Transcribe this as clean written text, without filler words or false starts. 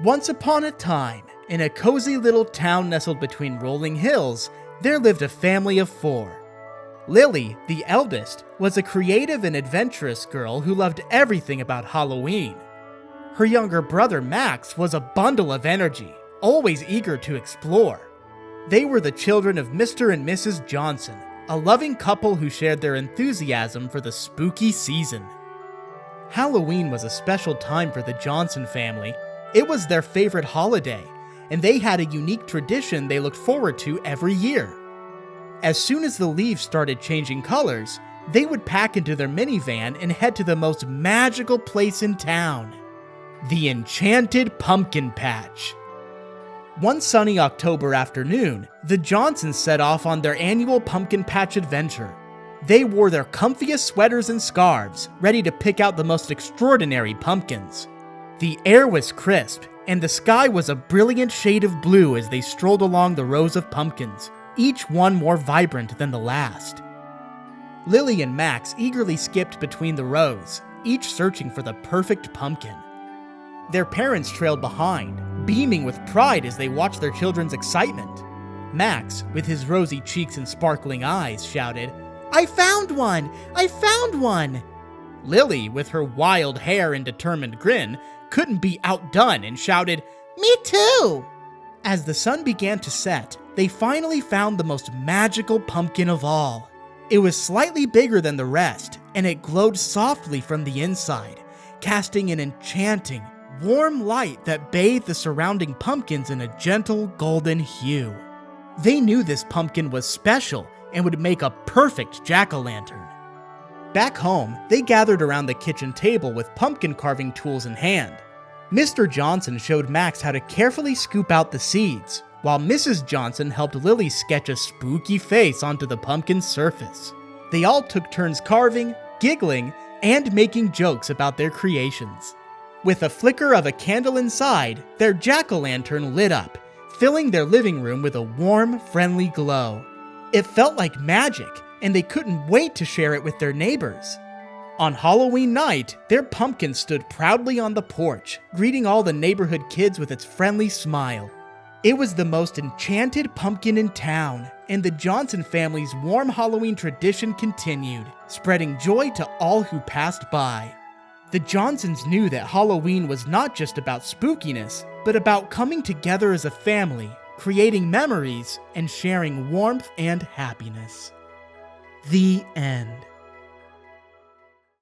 Once upon a time, in a cozy little town nestled between rolling hills, there lived a family of 4. Lily, the eldest, was a creative and adventurous girl who loved everything about Halloween. Her younger brother Max was a bundle of energy, always eager to explore. They were the children of Mr. and Mrs. Johnson, a loving couple who shared their enthusiasm for the spooky season. Halloween was a special time for the Johnson family. It was their favorite holiday, and they had a unique tradition they looked forward to every year. As soon as the leaves started changing colors, they would pack into their minivan and head to the most magical place in town, the Enchanted Pumpkin Patch. One sunny October afternoon, the Johnsons set off on their annual pumpkin patch adventure. They wore their comfiest sweaters and scarves, ready to pick out the most extraordinary pumpkins. The air was crisp, and the sky was a brilliant shade of blue as they strolled along the rows of pumpkins, each one more vibrant than the last. Lily and Max eagerly skipped between the rows, each searching for the perfect pumpkin. Their parents trailed behind, beaming with pride as they watched their children's excitement. Max, with his rosy cheeks and sparkling eyes, shouted, "I found one! I found one!" Lily, with her wild hair and determined grin, couldn't be outdone and shouted, "Me too!" As the sun began to set, they finally found the most magical pumpkin of all. It was slightly bigger than the rest, and it glowed softly from the inside, casting an enchanting, warm light that bathed the surrounding pumpkins in a gentle golden hue. They knew this pumpkin was special and would make a perfect jack-o'-lantern. Back home, they gathered around the kitchen table with pumpkin carving tools in hand. Mr. Johnson showed Max how to carefully scoop out the seeds, while Mrs. Johnson helped Lily sketch a spooky face onto the pumpkin's surface. They all took turns carving, giggling, and making jokes about their creations. With a flicker of a candle inside, their jack-o'-lantern lit up, filling their living room with a warm, friendly glow. It felt like magic, and they couldn't wait to share it with their neighbors. On Halloween night, their pumpkin stood proudly on the porch, greeting all the neighborhood kids with its friendly smile. It was the most enchanted pumpkin in town, and the Johnson family's warm Halloween tradition continued, spreading joy to all who passed by. The Johnsons knew that Halloween was not just about spookiness, but about coming together as a family, creating memories, and sharing warmth and happiness. The end.